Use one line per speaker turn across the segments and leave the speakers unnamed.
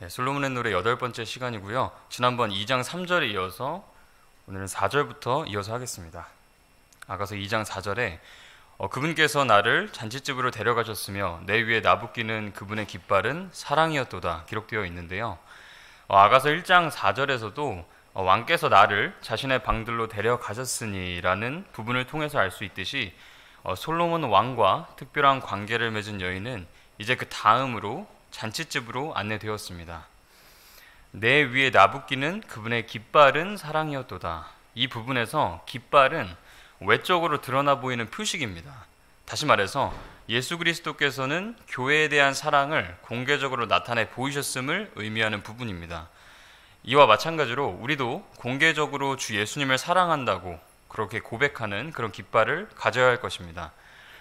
네, 솔로몬의 노래 8번째 시간이고요. 지난번 2장 3절에 이어서 오늘은 4절부터 이어서 하겠습니다. 아가서 2장 4절에 그분께서 나를 잔치집으로 데려가셨으며 내 위에 나부끼는 그분의 깃발은 사랑이었도다 기록되어 있는데요. 아가서 1장 4절에서도 왕께서 나를 자신의 방들로 데려가셨으니 라는 부분을 통해서 알 수 있듯이 솔로몬 왕과 특별한 관계를 맺은 여인은 이제 그 다음으로 잔치집으로 안내되었습니다. 내 위에 나부끼는 그분의 깃발은 사랑이었도다. 이 부분에서 깃발은 외적으로 드러나 보이는 표식입니다. 다시 말해서 예수 그리스도께서는 교회에 대한 사랑을 공개적으로 나타내 보이셨음을 의미하는 부분입니다. 이와 마찬가지로 우리도 공개적으로 주 예수님을 사랑한다고 그렇게 고백하는 그런 깃발을 가져야 할 것입니다.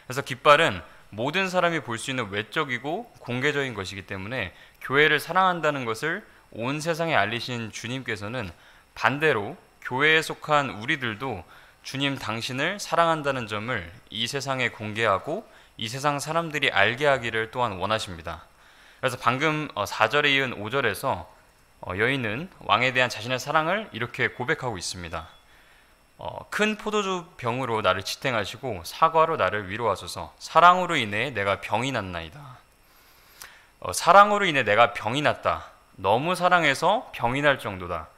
그래서 깃발은 모든 사람이 볼 수 있는 외적이고 공개적인 것이기 때문에 교회를 사랑한다는 것을 온 세상에 알리신 주님께서는 반대로 교회에 속한 우리들도 주님 당신을 사랑한다는 점을 이 세상에 공개하고 이 세상 사람들이 알게 하기를 또한 원하십니다. 그래서 방금 4절에 이은 5절에서 여인은 왕에 대한 자신의 사랑을 이렇게 고백하고 있습니다. 큰 포도주 병으로 나를 지탱하시고 사과로 나를 위로하소서. 사랑으로 인해 내가 병이 났나이다. 사랑으로 인해 내가 병이 났다. 너무 사랑해서 병이 날 정도다.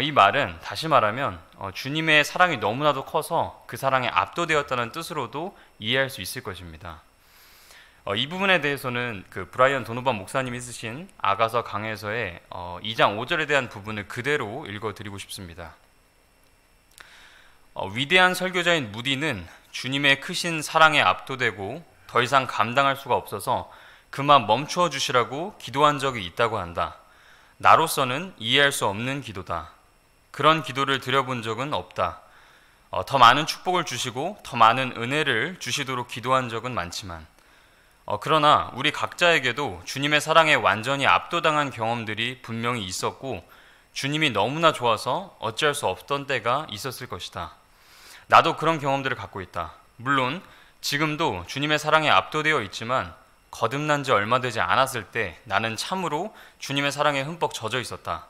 이 말은 다시 말하면 주님의 사랑이 너무나도 커서 그 사랑에 압도되었다는 뜻으로도 이해할 수 있을 것입니다. 이 부분에 대해서는 그 브라이언 도노반 목사님이 쓰신 아가서 강해서의 2장 5절에 대한 부분을 그대로 읽어드리고 싶습니다. 위대한 설교자인 무디는 주님의 크신 사랑에 압도되고 더 이상 감당할 수가 없어서 그만 멈추어 주시라고 기도한 적이 있다고 한다. 나로서는 이해할 수 없는 기도다. 그런 기도를 드려본 적은 없다. 더 많은 축복을 주시고 더 많은 은혜를 주시도록 기도한 적은 많지만 그러나 우리 각자에게도 주님의 사랑에 완전히 압도당한 경험들이 분명히 있었고 주님이 너무나 좋아서 어찌할 수 없던 때가 있었을 것이다. 나도 그런 경험들을 갖고 있다. 물론 지금도 주님의 사랑에 압도되어 있지만 거듭난 지 얼마 되지 않았을 때 나는 참으로 주님의 사랑에 흠뻑 젖어 있었다.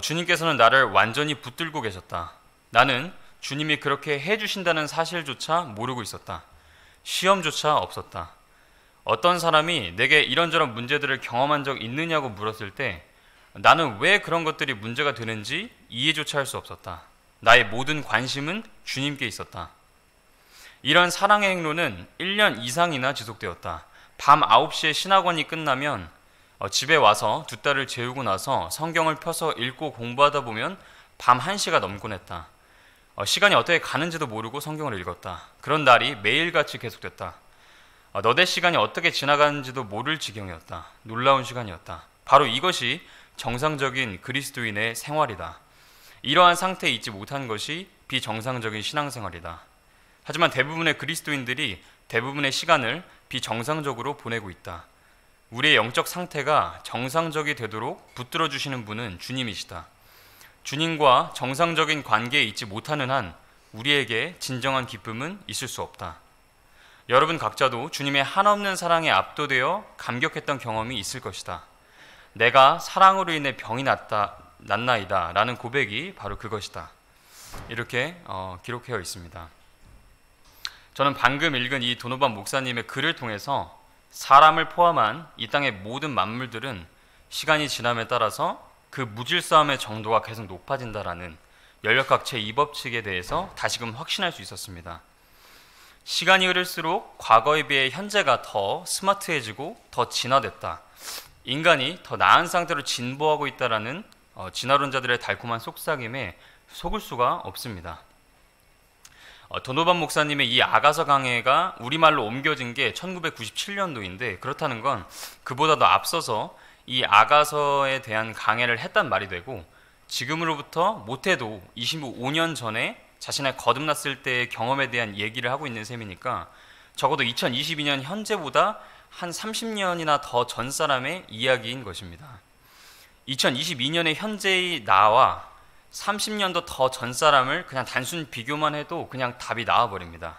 주님께서는 나를 완전히 붙들고 계셨다. 나는 주님이 그렇게 해주신다는 사실조차 모르고 있었다. 시험조차 없었다. 어떤 사람이 내게 이런저런 문제들을 경험한 적 있느냐고 물었을 때 나는 왜 그런 것들이 문제가 되는지 이해조차 할 수 없었다. 나의 모든 관심은 주님께 있었다. 이런 사랑의 행로는 1년 이상이나 지속되었다. 밤 9시에 신학원이 끝나면 집에 와서 두 딸을 재우고 나서 성경을 펴서 읽고 공부하다 보면 밤 1시가 넘곤 했다. 시간이 어떻게 가는지도 모르고 성경을 읽었다. 그런 날이 매일같이 계속됐다. 너댓 시간이 어떻게 지나가는지도 모를 지경이었다. 놀라운 시간이었다. 바로 이것이 정상적인 그리스도인의 생활이다. 이러한 상태에 있지 못한 것이 비정상적인 신앙생활이다. 하지만 대부분의 그리스도인들이 대부분의 시간을 비정상적으로 보내고 있다. 우리의 영적 상태가 정상적이 되도록 붙들어 주시는 분은 주님이시다. 주님과 정상적인 관계에 있지 못하는 한 우리에게 진정한 기쁨은 있을 수 없다. 여러분 각자도 주님의 한없는 사랑에 압도되어 감격했던 경험이 있을 것이다. 내가 사랑으로 인해 병이 났나이다 라는 고백이 바로 그것이다. 이렇게 기록되어 있습니다. 저는 방금 읽은 이 도노반 목사님의 글을 통해서 사람을 포함한 이 땅의 모든 만물들은 시간이 지남에 따라서 그 무질서함의 정도가 계속 높아진다라는 연력학 제2법칙에 대해서 다시금 확신할 수 있었습니다. 시간이 흐를수록 과거에 비해 현재가 더 스마트해지고 더 진화됐다. 인간이 더 나은 상태로 진보하고 있다라는 진화론자들의 달콤한 속삭임에 속을 수가 없습니다. 도노반 목사님의 이 아가서 강해가 우리말로 옮겨진 게 1997년도인데 그렇다는 건 그보다도 앞서서 이 아가서에 대한 강해를 했단 말이 되고 지금으로부터 못해도 25년 전에 자신의 거듭났을 때의 경험에 대한 얘기를 하고 있는 셈이니까 적어도 2022년 현재보다 한 30년이나 더 전 사람의 이야기인 것입니다. 2022년의 현재의 나와 30년도 더 전 사람을 그냥 단순 비교만 해도 그냥 답이 나와버립니다.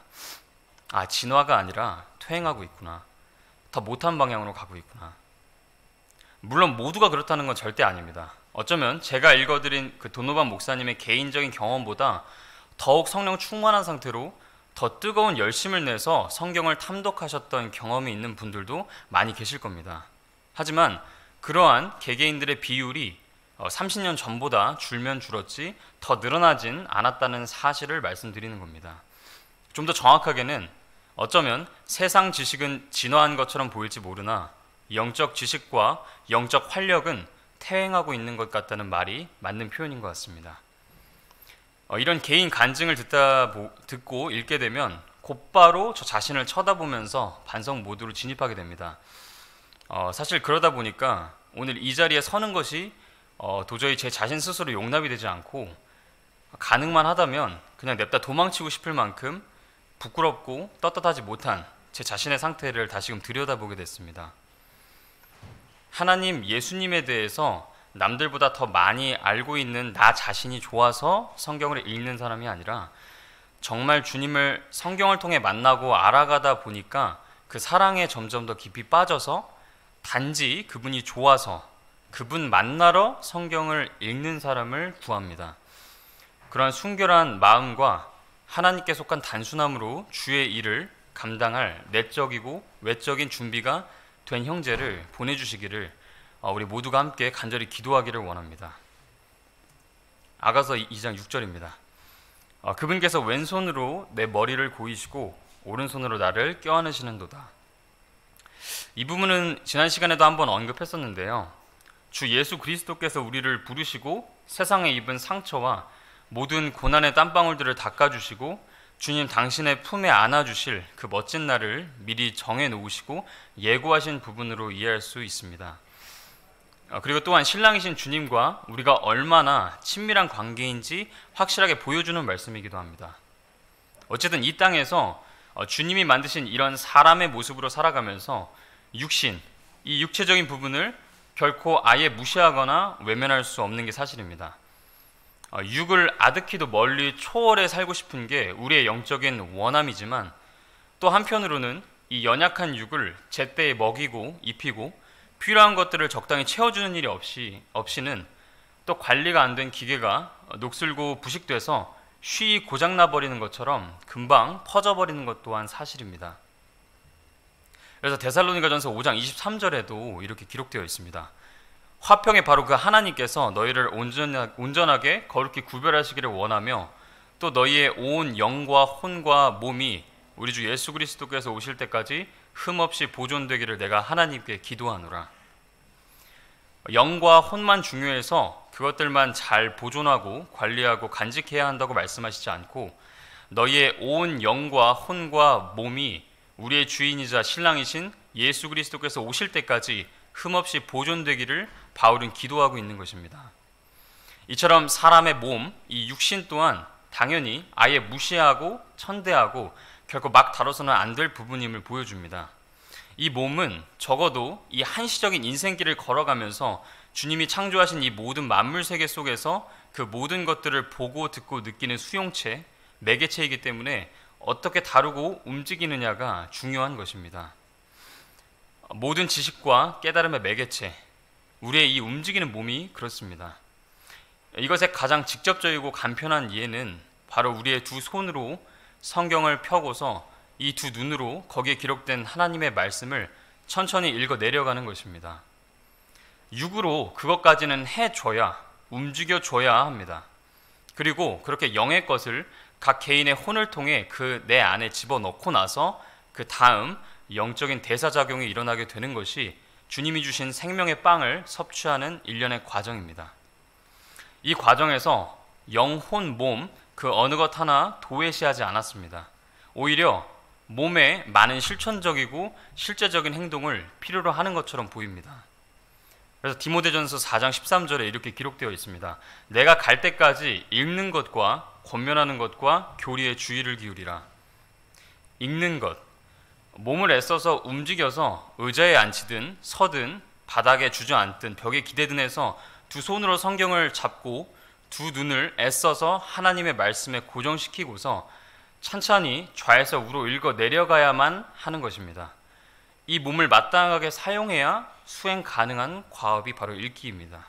아, 진화가 아니라 퇴행하고 있구나. 더 못한 방향으로 가고 있구나. 물론 모두가 그렇다는 건 절대 아닙니다. 어쩌면 제가 읽어드린 그 도노반 목사님의 개인적인 경험보다 더욱 성령 충만한 상태로 더 뜨거운 열심을 내서 성경을 탐독하셨던 경험이 있는 분들도 많이 계실 겁니다. 하지만 그러한 개개인들의 비율이 30년 전보다 줄면 줄었지 더 늘어나진 않았다는 사실을 말씀드리는 겁니다. 좀 더 정확하게는 어쩌면 세상 지식은 진화한 것처럼 보일지 모르나 영적 지식과 영적 활력은 퇴행하고 있는 것 같다는 말이 맞는 표현인 것 같습니다. 이런 개인 간증을 듣고 읽게 되면 곧바로 저 자신을 쳐다보면서 반성 모드로 진입하게 됩니다. 사실 그러다 보니까 오늘 이 자리에 서는 것이 도저히 제 자신 스스로 용납이 되지 않고 가능만 하다면 그냥 냅다 도망치고 싶을 만큼 부끄럽고 떳떳하지 못한 제 자신의 상태를 다시금 들여다보게 됐습니다. 하나님, 예수님에 대해서 남들보다 더 많이 알고 있는 나 자신이 좋아서 성경을 읽는 사람이 아니라 정말 주님을 성경을 통해 만나고 알아가다 보니까 그 사랑에 점점 더 깊이 빠져서 단지 그분이 좋아서 그분 만나러 성경을 읽는 사람을 구합니다. 그러한 순결한 마음과 하나님께 속한 단순함으로 주의 일을 감당할 내적이고 외적인 준비가 된 형제를 보내주시기를 우리 모두가 함께 간절히 기도하기를 원합니다. 아가서 2장 6절입니다. 그분께서 왼손으로 내 머리를 고이시고 오른손으로 나를 껴안으시는도다. 이 부분은 지난 시간에도 한번 언급했었는데요. 주 예수 그리스도께서 우리를 부르시고 세상에 입은 상처와 모든 고난의 땀방울들을 닦아주시고 주님 당신의 품에 안아주실 그 멋진 날을 미리 정해놓으시고 예고하신 부분으로 이해할 수 있습니다. 그리고 또한 신랑이신 주님과 우리가 얼마나 친밀한 관계인지 확실하게 보여주는 말씀이기도 합니다. 어쨌든 이 땅에서 주님이 만드신 이런 사람의 모습으로 살아가면서 육신, 이 육체적인 부분을 결코 아예 무시하거나 외면할 수 없는 게 사실입니다. 육을 아득히도 멀리 초월해 살고 싶은 게 우리의 영적인 원함이지만 또 한편으로는 이 연약한 육을 제때에 먹이고 입히고 필요한 것들을 적당히 채워주는 일이 없이는 또 관리가 안 된 기계가 녹슬고 부식돼서 쉬이 고장나 버리는 것처럼 금방 퍼져버리는 것 또한 사실입니다. 그래서 데살로니가전서 5장 23절에도 이렇게 기록되어 있습니다. 화평에 바로 그 하나님께서 너희를 온전하게 거룩히 구별하시기를 원하며 또 너희의 온 영과 혼과 몸이 우리 주 예수 그리스도께서 오실 때까지 흠없이 보존되기를 내가 하나님께 기도하노라. 영과 혼만 중요해서 그것들만 잘 보존하고 관리하고 간직해야 한다고 말씀하시지 않고 너희의 온 영과 혼과 몸이 우리의 주인이자 신랑이신 예수 그리스도께서 오실 때까지 흠없이 보존되기를 바울은 기도하고 있는 것입니다. 이처럼 사람의 몸, 이 육신 또한 당연히 아예 무시하고 천대하고 결코 막 다뤄서는 안 될 부분임을 보여줍니다. 이 몸은 적어도 이 한시적인 인생길을 걸어가면서 주님이 창조하신 이 모든 만물 세계 속에서 그 모든 것들을 보고 듣고 느끼는 수용체, 매개체이기 때문에 어떻게 다루고 움직이느냐가 중요한 것입니다. 모든 지식과 깨달음의 매개체, 우리의 이 움직이는 몸이 그렇습니다. 이것의 가장 직접적이고 간편한 이해는 바로 우리의 두 손으로 성경을 펴고서 이 두 눈으로 거기에 기록된 하나님의 말씀을 천천히 읽어 내려가는 것입니다. 육으로 그것까지는 해줘야, 움직여줘야 합니다. 그리고 그렇게 영의 것을 각 개인의 혼을 통해 그 내 안에 집어넣고 나서 그 다음 영적인 대사작용이 일어나게 되는 것이 주님이 주신 생명의 빵을 섭취하는 일련의 과정입니다. 이 과정에서 영, 혼, 몸 그 어느 것 하나 도외시하지 않았습니다. 오히려 몸에 많은 실천적이고 실제적인 행동을 필요로 하는 것처럼 보입니다. 그래서 디모데전서 4장 13절에 이렇게 기록되어 있습니다. 내가 갈 때까지 읽는 것과 권면하는 것과 교리에 주의를 기울이라. 읽는 것, 몸을 애써서 움직여서 의자에 앉히든 서든 바닥에 주저앉든 벽에 기대든 해서 두 손으로 성경을 잡고 두 눈을 애써서 하나님의 말씀에 고정시키고서 찬찬히 좌에서 우로 읽어 내려가야만 하는 것입니다. 이 몸을 마땅하게 사용해야 수행 가능한 과업이 바로 읽기입니다.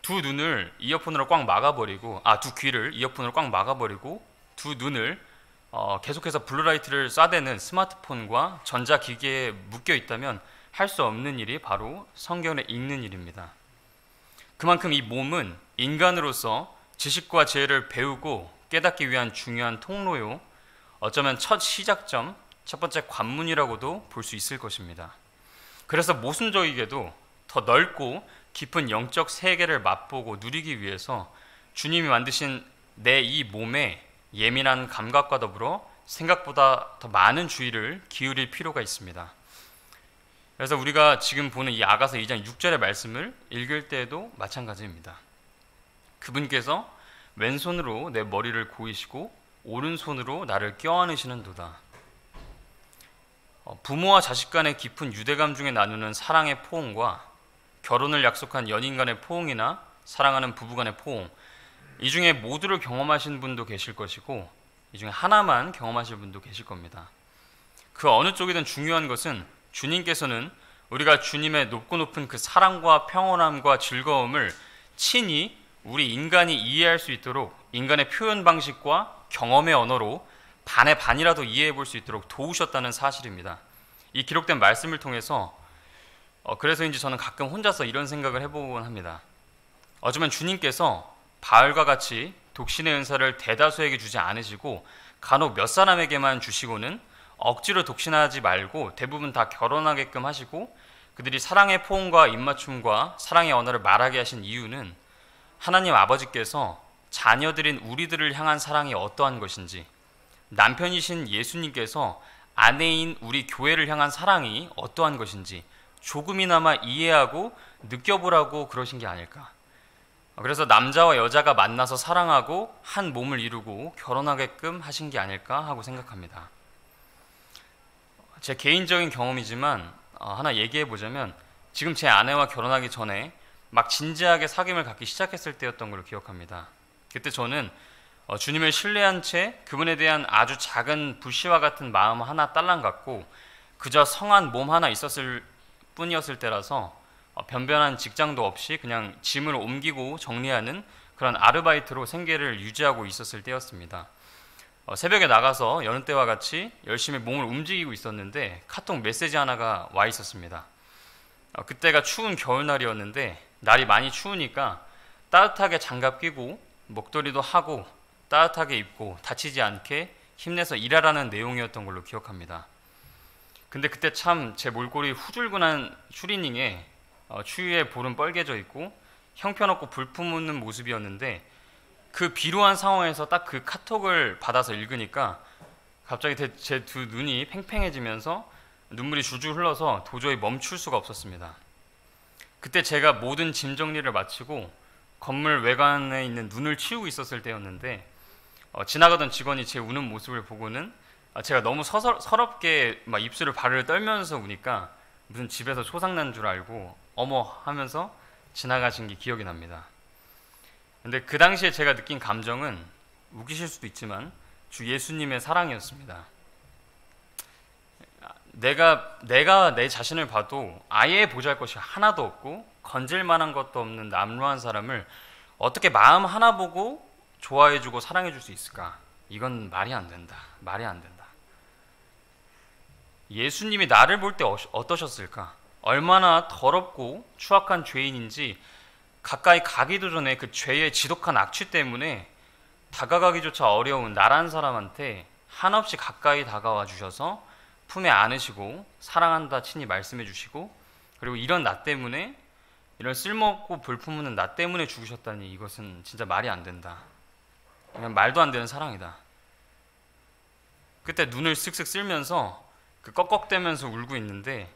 두 눈을 이어폰으로 꽉 막아버리고, 두 귀를 이어폰으로 꽉 막아버리고 두 눈을 계속해서 블루라이트를 쏴대는 스마트폰과 전자기기에 묶여 있다면 할 수 없는 일이 바로 성경을 읽는 일입니다. 그만큼 이 몸은 인간으로서 지식과 지혜를 배우고 깨닫기 위한 중요한 통로요, 어쩌면 첫 시작점, 첫 번째 관문이라고도 볼 수 있을 것입니다. 그래서 모순적이게도 더 넓고 깊은 영적 세계를 맛보고 누리기 위해서 주님이 만드신 내 이 몸에 예민한 감각과 더불어 생각보다 더 많은 주의를 기울일 필요가 있습니다. 그래서 우리가 지금 보는 이 아가서 2장 6절의 말씀을 읽을 때에도 마찬가지입니다. 그분께서 왼손으로 내 머리를 고이시고 오른손으로 나를 껴안으시는도다. 부모와 자식 간의 깊은 유대감 중에 나누는 사랑의 포옹과 결혼을 약속한 연인 간의 포옹이나 사랑하는 부부 간의 포옹, 이 중에 모두를 경험하신 분도 계실 것이고 이 중에 하나만 경험하실 분도 계실 겁니다. 그 어느 쪽이든 중요한 것은 주님께서는 우리가 주님의 높고 높은 그 사랑과 평온함과 즐거움을 친히 우리 인간이 이해할 수 있도록 인간의 표현 방식과 경험의 언어로 반의 반이라도 이해해 볼 수 있도록 도우셨다는 사실입니다. 이 기록된 말씀을 통해서 그래서인지 저는 가끔 혼자서 이런 생각을 해보곤 합니다. 어쩌면 주님께서 바울과 같이 독신의 은사를 대다수에게 주지 않으시고 간혹 몇 사람에게만 주시고는 억지로 독신하지 말고 대부분 다 결혼하게끔 하시고 그들이 사랑의 포옹과 입맞춤과 사랑의 언어를 말하게 하신 이유는 하나님 아버지께서 자녀들인 우리들을 향한 사랑이 어떠한 것인지, 남편이신 예수님께서 아내인 우리 교회를 향한 사랑이 어떠한 것인지 조금이나마 이해하고 느껴보라고 그러신 게 아닐까. 그래서 남자와 여자가 만나서 사랑하고 한 몸을 이루고 결혼하게끔 하신 게 아닐까 하고 생각합니다. 제 개인적인 경험이지만 하나 얘기해 보자면, 지금 제 아내와 결혼하기 전에 막 진지하게 사귐을 갖기 시작했을 때였던 걸로 기억합니다. 그때 저는 주님을 신뢰한 채 그분에 대한 아주 작은 불씨와 같은 마음 하나 딸랑 갖고 그저 성한 몸 하나 있었을 뿐이었을 때라서 변변한 직장도 없이 그냥 짐을 옮기고 정리하는 그런 아르바이트로 생계를 유지하고 있었을 때였습니다. 새벽에 나가서 여느 때와 같이 열심히 몸을 움직이고 있었는데 카톡 메시지 하나가 와 있었습니다. 그때가 추운 겨울날이었는데 날이 많이 추우니까 따뜻하게 장갑 끼고 목도리도 하고 따뜻하게 입고 다치지 않게 힘내서 일하라는 내용이었던 걸로 기억합니다. 근데 그때 참 제 몰골이 후줄근한 추리닝에 추위에 볼은 뻘개져 있고 형편없고 불품없는 모습이었는데, 그 비루한 상황에서 딱 그 카톡을 받아서 읽으니까 갑자기 제 두 눈이 팽팽해지면서 눈물이 줄줄 흘러서 도저히 멈출 수가 없었습니다. 그때 제가 모든 짐 정리를 마치고 건물 외관에 있는 눈을 치우고 있었을 때였는데 지나가던 직원이 제 우는 모습을 보고는 제가 너무 서럽게 막 입술을 발을 떨면서 우니까 무슨 집에서 초상난 줄 알고 어머 하면서 지나가신 게 기억이 납니다. 근데 그 당시에 제가 느낀 감정은 웃기실 수도 있지만 주 예수님의 사랑이었습니다. 내가 내 자신을 봐도 아예 보잘것이 하나도 없고 건질 만한 것도 없는 남루한 사람을 어떻게 마음 하나 보고 좋아해주고 사랑해줄 수 있을까? 이건 말이 안 된다. 말이 안 된다. 예수님이 나를 볼 때 어떠셨을까? 얼마나 더럽고 추악한 죄인인지 가까이 가기도 전에 그 죄의 지독한 악취 때문에 다가가기조차 어려운 나란 사람한테 한없이 가까이 다가와 주셔서 품에 안으시고 사랑한다 친히 말씀해 주시고, 그리고 이런 나 때문에, 이런 쓸모없고 볼품없는 나 때문에 죽으셨다니 이것은 진짜 말이 안 된다. 그냥 말도 안 되는 사랑이다. 그때 눈을 쓱쓱 쓸면서 그 꺽꺽대면서 울고 있는데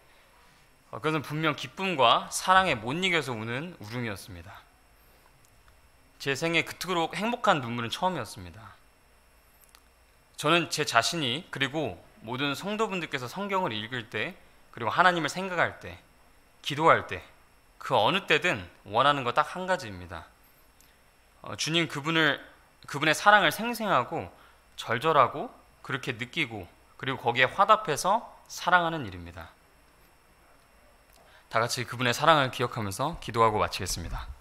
그것은 분명 기쁨과 사랑에 못 이겨서 우는 울음이었습니다. 제 생에 그토록 행복한 눈물은 처음이었습니다. 저는 제 자신이, 그리고 모든 성도분들께서 성경을 읽을 때, 그리고 하나님을 생각할 때, 기도할 때, 그 어느 때든 원하는 거 딱 한 가지입니다. 주님 그분의 사랑을 생생하고 절절하고 그렇게 느끼고 그리고 거기에 화답해서 사랑하는 일입니다. 다 같이 그분의 사랑을 기억하면서 기도하고 마치겠습니다.